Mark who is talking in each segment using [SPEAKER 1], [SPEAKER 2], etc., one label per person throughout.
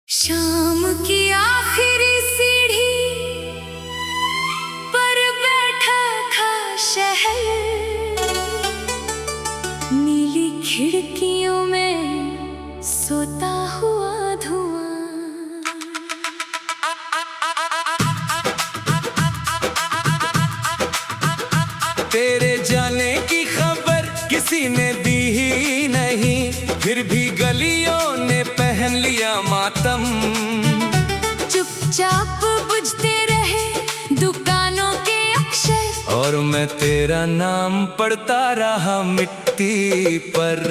[SPEAKER 1] शाम की आखिरी सीढ़ी पर बैठा था शहर, नीली खिड़कियों में सोता हुआ धुआं।
[SPEAKER 2] तेरे जाने की खबर किसी ने दी ही नहीं, फिर भी गलियों ने पहन लिया मातम।
[SPEAKER 1] चुपचाप बुझते रहे दुकानों के अक्षर,
[SPEAKER 2] और मैं तेरा नाम पढ़ता रहा मिट्टी पर।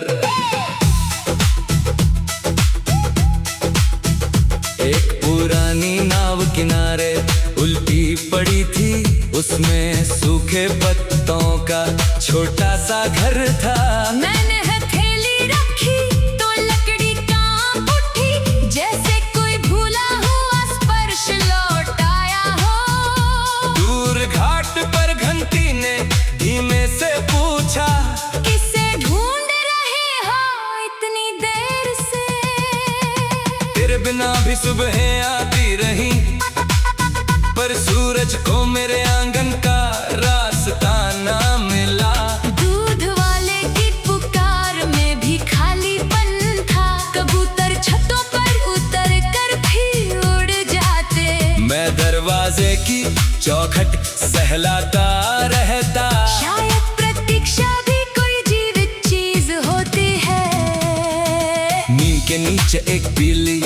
[SPEAKER 2] एक पुरानी नाव किनारे उल्टी पड़ी थी, उसमें सूखे पत्तों का छोटा सा घर था।
[SPEAKER 1] मैंने हथेली रखी तो लकड़ी कांप उठी, जैसे कोई भूला हुआ स्पर्श लौट आया हो।
[SPEAKER 2] दूर घाट पर घंटी ने धीमे से पूछा,
[SPEAKER 1] किसे ढूंढ रहे हो इतनी देर से?
[SPEAKER 2] तेरे बिना भी सुबहें आती रही, पर सूरज को मेरे आंगन का रास्ता ना मिला।
[SPEAKER 1] दूध वाले की पुकार में भी खालीपन था, कबूतर छतों पर उतर कर भी उड़ जाते।
[SPEAKER 2] मैं दरवाजे की चौखट सहलाता रहता,
[SPEAKER 1] शायद प्रतीक्षा भी कोई जीवित चीज होती है।
[SPEAKER 2] नीम के नीचे एक पीली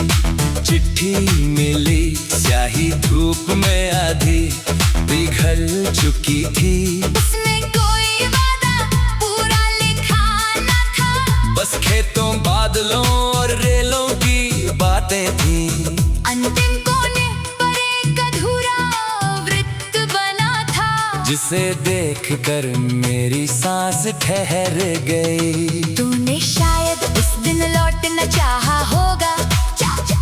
[SPEAKER 2] चिट्ठी मिली, स्याही धूप में आधी पिघल चुकी थी।
[SPEAKER 1] उसमें कोई वादा पूरा लिखा न था,
[SPEAKER 2] बस खेतों, बादलों और रेलों की बातें थी।
[SPEAKER 1] अंतिम कोने पर एक अधूरा वृत्त बना था,
[SPEAKER 2] जिसे देखकर मेरी सांस ठहर गई।
[SPEAKER 1] तूने शायद उस दिन लौटना चाहा होगा,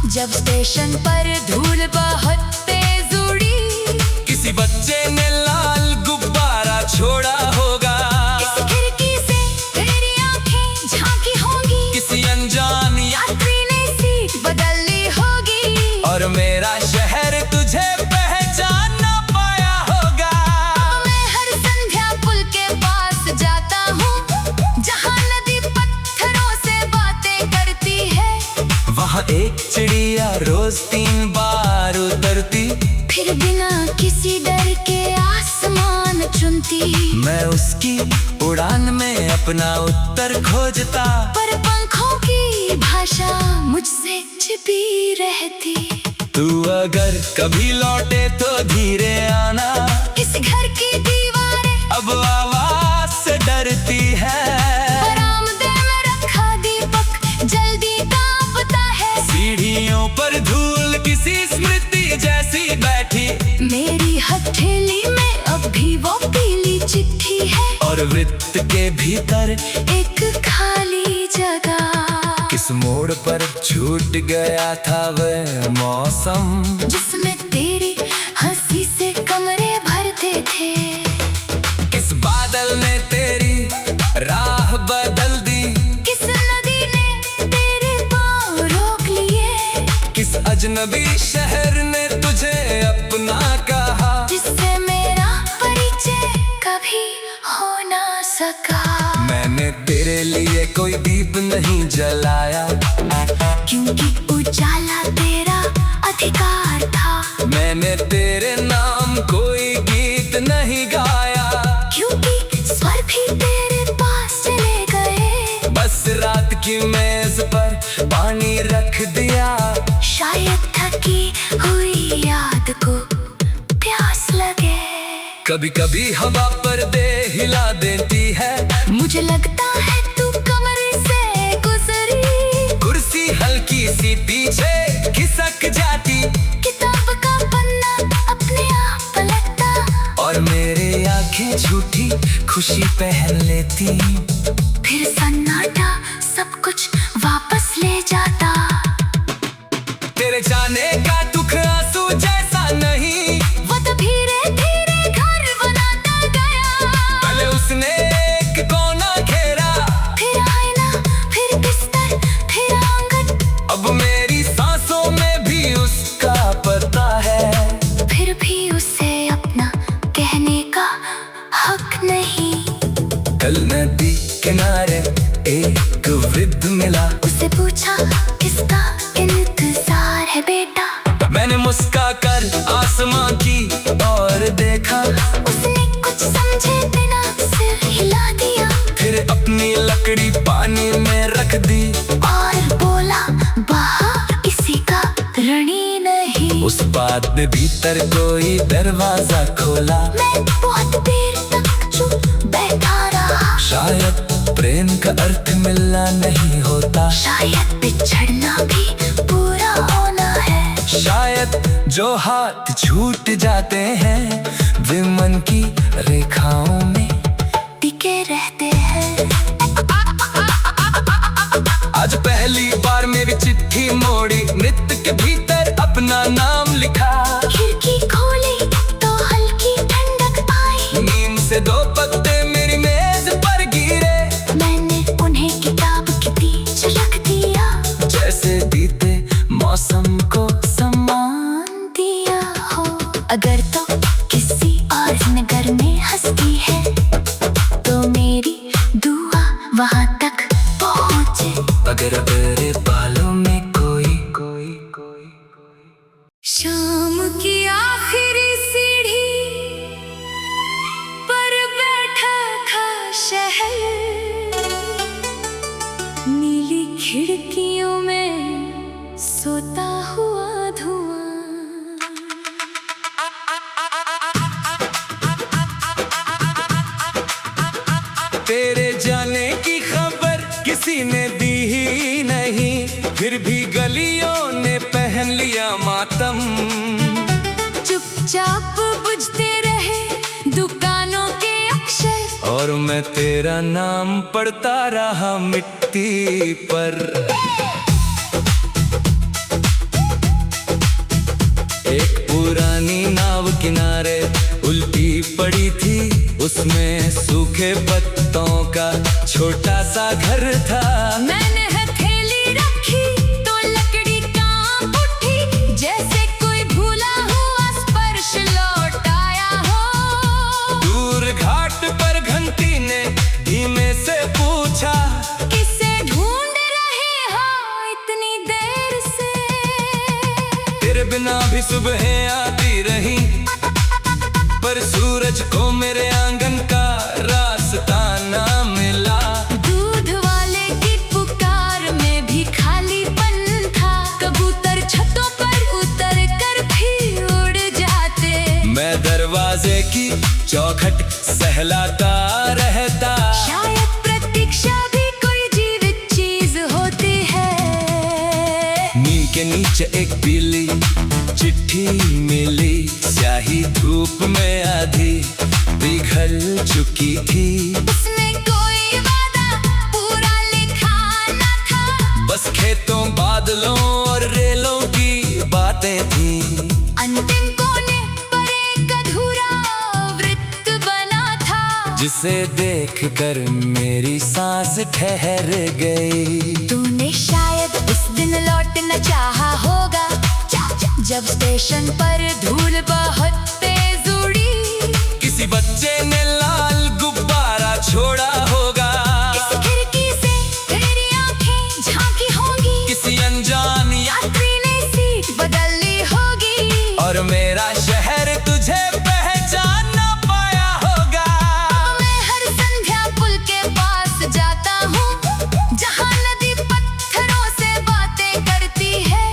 [SPEAKER 1] जब स्टेशन पर धूल बहुत तेज उड़ी।
[SPEAKER 2] किसी बच्चे ने लाल गुब्बारा छोड़ा होगा,
[SPEAKER 1] किसी खिड़की से तेरी आंखें झांकी होंगी,
[SPEAKER 2] किसी अनजान
[SPEAKER 1] यात्री ने सीट बदल ली होगी,
[SPEAKER 2] और मेरा शहर तुझे पहचान ना पाया होगा।
[SPEAKER 1] मैं हर संध्या पुल के पास जाता हूँ, जहाँ नदी पत्थरों से बातें करती है।
[SPEAKER 2] वहाँ एक चिड़िया रोज 3 बार उतरती,
[SPEAKER 1] फिर बिना किसी डर के आसमान चुनती।
[SPEAKER 2] मैं उसकी उड़ान में अपना उत्तर खोजता,
[SPEAKER 1] पर पंखों की भाषा मुझसे छिपी रहती।
[SPEAKER 2] तू अगर कभी लौटे तो धीरे आना,
[SPEAKER 1] इस घर की दीवारें
[SPEAKER 2] अब आवाज से डरती है।
[SPEAKER 1] बरामदे में रखा दीपक जल्दी कांपता है,
[SPEAKER 2] सीढ़ियों पर धूल किसी स्मृति जैसी बैठी।
[SPEAKER 1] मेरी हथेली में अब भी वो पीली चिट्ठी है,
[SPEAKER 2] और वृत्त के भीतर
[SPEAKER 1] एक खाली जगह।
[SPEAKER 2] किस मोड़ पर छूट गया था वह मौसम,
[SPEAKER 1] जिसमें तेरी हंसी से कमरे भरते थे।
[SPEAKER 2] किस बादल ने तेरी राह बदल दी,
[SPEAKER 1] किस नदी ने तेरे पाँव रोक लिए,
[SPEAKER 2] किस अजनबी शहर ने तुझे अपना कहा,
[SPEAKER 1] जिससे मेरा परिचय कभी हो ना सका।
[SPEAKER 2] मैंने तेरे लिए कोई दीप नहीं जलाया,
[SPEAKER 1] क्योंकि उजाला तेरा अधिकार था।
[SPEAKER 2] मैंने तेरे नाम कोई गीत नहीं गाया,
[SPEAKER 1] क्योंकि स्वर भी तेरे पास चले गए।
[SPEAKER 2] बस रात की मेज पर पानी रख दिया,
[SPEAKER 1] शायद थकी हुई याद को प्यास लगे।
[SPEAKER 2] कभी कभी हवा पर्दे हिला देती है,
[SPEAKER 1] मुझे लगता है तू कमरे से गुजरी।
[SPEAKER 2] कुर्सी हल्की सी पीछे खिसक जाती,
[SPEAKER 1] किताब का पन्ना अपने आप पलटता,
[SPEAKER 2] और मेरे आंखें झूठी खुशी पहन लेती।
[SPEAKER 1] फिर सन्नाटा सब कुछ वापस ले जाता।
[SPEAKER 2] तेरे जाने का दुख आंसू जैसा नहीं,
[SPEAKER 1] वो तो धीरे धीरे घर बनाता गया।
[SPEAKER 2] पहले उसने एक कोना घेरा,
[SPEAKER 1] फिर आईना, फिर बिस्तर, फिर आंगन।
[SPEAKER 2] अब मेरी सांसों में बाद में भीतर कोई दरवाजा खोला।
[SPEAKER 1] मैं बहुत देर तक चुप बैठा रहा।
[SPEAKER 2] शायद प्रेम का अर्थ मिलना नहीं होता,
[SPEAKER 1] शायद बिछड़ना भी पूरा होना है।
[SPEAKER 2] शायद जो हाथ छूट जाते हैं वे मन की रेखाओं में
[SPEAKER 1] टिके रहते हैं।
[SPEAKER 2] आज पहली बार मेरी चिट्ठी मोड़ी, नृत्य के भीतर अपना नाम लिखा।
[SPEAKER 1] खिड़की खोली तो हल्की ठंडक आई।
[SPEAKER 2] नींद से दो पत्ते मेरी मेज पर गिरे,
[SPEAKER 1] मैंने उन्हें किताब के बीच रख दिया।
[SPEAKER 2] जैसे बीते मौसम को
[SPEAKER 1] सम्मान दिया हो। अगर तो किसी और नगर में हंसती है तो मेरी दुआ वहां तक पहुंचे।
[SPEAKER 2] अगर तेरे बालों में कोई
[SPEAKER 1] शाम की आखिरी सीढ़ी पर बैठा था शहर। नीली खिड़कियों में सोता हुआ धुआं।
[SPEAKER 2] तेरे जाने की खबर किसी ने दी ही नहीं, फिर भी गलियों ने पहन लिया मातम।
[SPEAKER 1] चुपचाप बुझते रहे दुकानों के अक्षर,
[SPEAKER 2] और मैं तेरा नाम पढ़ता रहा मिट्टी पर। एक पुरानी नाव किनारे उल्टी पड़ी थी, उसमें सूखे पत्तों का छोटा सा घर था।
[SPEAKER 1] मैंने हथेली रखी तो लकड़ी कांप उठी, जैसे कोई भूला हुआ स्पर्श लौट आया हो।
[SPEAKER 2] दूर घाट पर घंटी ने धीमे से पूछा,
[SPEAKER 1] किसे ढूंढ रहे हो इतनी देर से?
[SPEAKER 2] तेरे बिना भी सुबहें आती रही, पर सूरज को मेरे आंगन का रास्ता ना मिला।
[SPEAKER 1] दूध वाले की पुकार में भी खालीपन था। कबूतर छतों पर उतर कर भी उड़ जाते।
[SPEAKER 2] मैं दरवाजे की चौखट सहलाता रहता।
[SPEAKER 1] शायद प्रतीक्षा भी कोई जीवित चीज होती है।
[SPEAKER 2] नींद के नीचे एक पीली चिट्ठी मिली, स्याही धूप में आधी पिघल चुकी थी।
[SPEAKER 1] उसमें कोई वादा पूरा लिखा न था,
[SPEAKER 2] बस खेतों बादलों और रेलों की बातें थी।
[SPEAKER 1] अंतिम कोने पर एक अधूरा वृत्त बना था,
[SPEAKER 2] जिसे देखकर मेरी सांस ठहर गई।
[SPEAKER 1] तूने शायद उस दिन लौटना चाहा होगा, जब स्टेशन पर धूल बहुत तेज उड़ी।
[SPEAKER 2] किसी बच्चे ने लाल गुब्बारा छोड़ा होगा,
[SPEAKER 1] किसी खिड़की से तेरी आंखें झांकी होंगी।
[SPEAKER 2] किसी अनजान
[SPEAKER 1] यात्री ने सीट बदल ली होगी,
[SPEAKER 2] और मेरा शहर तुझे पहचान ना पाया होगा।
[SPEAKER 1] मैं हर संध्या पुल के पास जाता हूँ, जहाँ नदी पत्थरों से बातें करती है।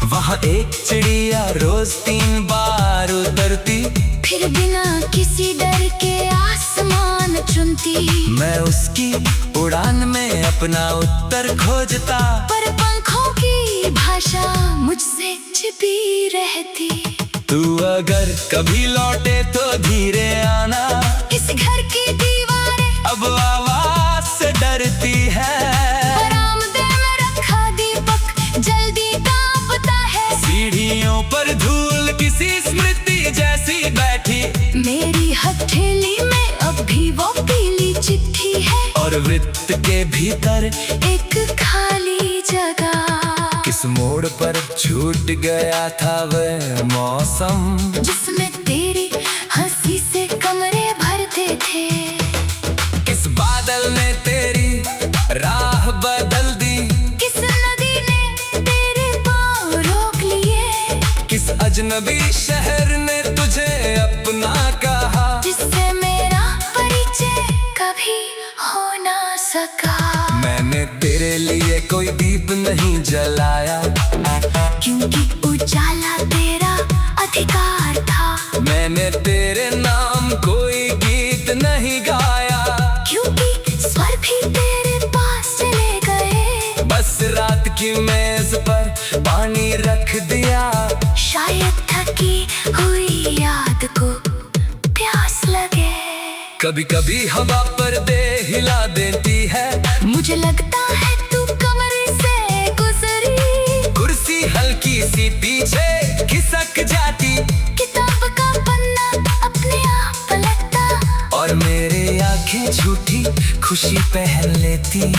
[SPEAKER 2] वहाँ एक चिड़िया रोज 3 बार उतरती,
[SPEAKER 1] फिर बिना किसी डर के आसमान चुनती।
[SPEAKER 2] मैं उसकी उड़ान में अपना उत्तर खोजता,
[SPEAKER 1] पर पंखों की भाषा मुझसे छिपी रहती।
[SPEAKER 2] तू अगर कभी लौटे तो धीरे आना,
[SPEAKER 1] इस घर की दीवारें
[SPEAKER 2] अब आवाज से डरती है।
[SPEAKER 1] बरामदे में रखा दीपक जल्दी कांपता है।
[SPEAKER 2] सीढ़ियों पर धूल किसी स्मृति जैसी बैठी,
[SPEAKER 1] मेरी हथेली में अब भी वो पीली चिट्ठी है,
[SPEAKER 2] और वृत्त के भीतर
[SPEAKER 1] एक खाली जगह।
[SPEAKER 2] किस मोड़ पर छूट गया था वह मौसम,
[SPEAKER 1] जिसमें तेरी हंसी से कमरे भरते थे।
[SPEAKER 2] किस बादल ने तेरी राह बदल दी,
[SPEAKER 1] किस नदी ने तेरे पाँव रोक लिए।
[SPEAKER 2] किस अजनबी शहर ने तुझे अपना कहा,
[SPEAKER 1] जिससे मेरा परिचय कभी हो ना सका।
[SPEAKER 2] मैंने तेरे लिए कोई दीप नहीं जलाया,
[SPEAKER 1] क्योंकि उजाला तेरा
[SPEAKER 2] पानी रख दिया।
[SPEAKER 1] शायद थकी हुई याद को प्यास लगे।
[SPEAKER 2] कभी कभी हवा पर्दे हिला देती है।
[SPEAKER 1] मुझे लगता है तू कमरे से गुजरी।
[SPEAKER 2] कुर्सी हल्की सी पीछे खिसक जाती।
[SPEAKER 1] किताब का पन्ना अपने आप पलटता।
[SPEAKER 2] और मेरी आंखें झूठी खुशी पहन लेती।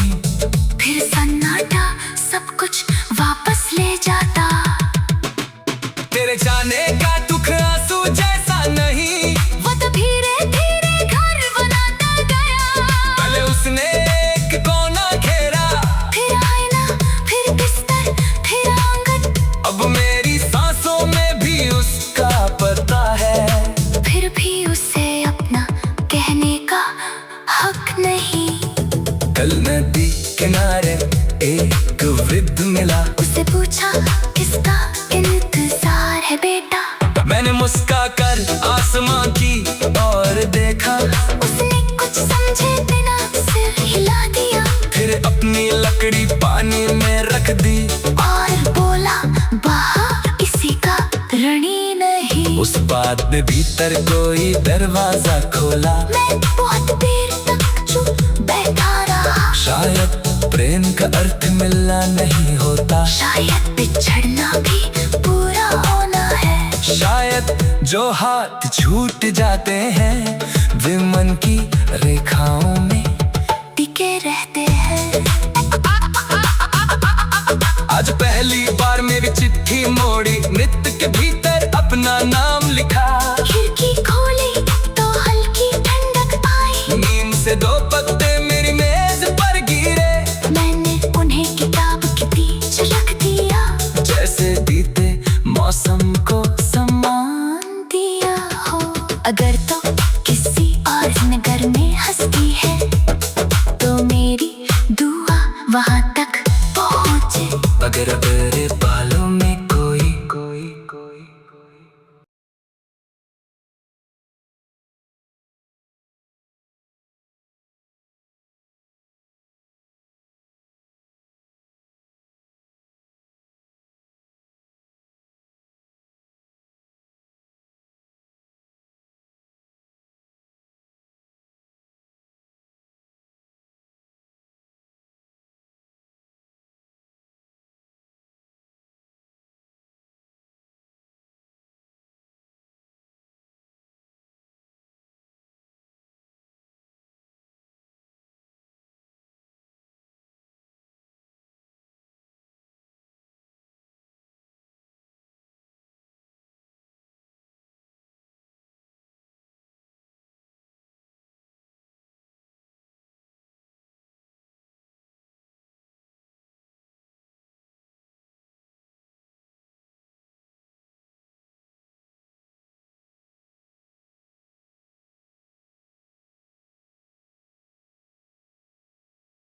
[SPEAKER 1] फिर सन्नाटा सब कुछ वापस ले जाता।
[SPEAKER 2] तेरे जाने का दुख आंसू जैसा नहीं।
[SPEAKER 1] वो तो धीरे धीरे घर बनाता गया।
[SPEAKER 2] पहले उसने एक कोना घेरा,
[SPEAKER 1] फिर आईना, फिर बिस्तर, फिर आंगन।
[SPEAKER 2] अब मेरी सांसों में भी उसका पता है।
[SPEAKER 1] फिर भी उसे अपना कहने का हक नहीं।
[SPEAKER 2] कल नदी किनारे एक वृद्ध मिला।
[SPEAKER 1] उसे पूछा किसका इंतजार है बेटा।
[SPEAKER 2] मैंने मुस्का कर आसमां की और देखा।
[SPEAKER 1] उसने कुछ समझे बिना सिर हिला दिया।
[SPEAKER 2] फिर अपनी लकड़ी पानी में रख दी।
[SPEAKER 1] और बोला बाहर किसी का ऋणी नहीं।
[SPEAKER 2] उस बात ने भीतर कोई दरवाजा खोला।
[SPEAKER 1] मैं बहुत देर तक चुप बैठा रहा।
[SPEAKER 2] शायद प्रेम का अर्थ मिलना नहीं होता।
[SPEAKER 1] शायद बिछड़ना भी पूरा होना है।
[SPEAKER 2] शायद जो हाथ छूट जाते हैं वे मन की रेखाओं में
[SPEAKER 1] टिके रहते हैं।
[SPEAKER 2] आज पहली बार मेरी चिट्ठी मोड़ी। नृत्य के भीतर अपना नाम लिखा।
[SPEAKER 1] खिड़की खोली तो हल्की ठंडक आई।
[SPEAKER 2] नींद से दो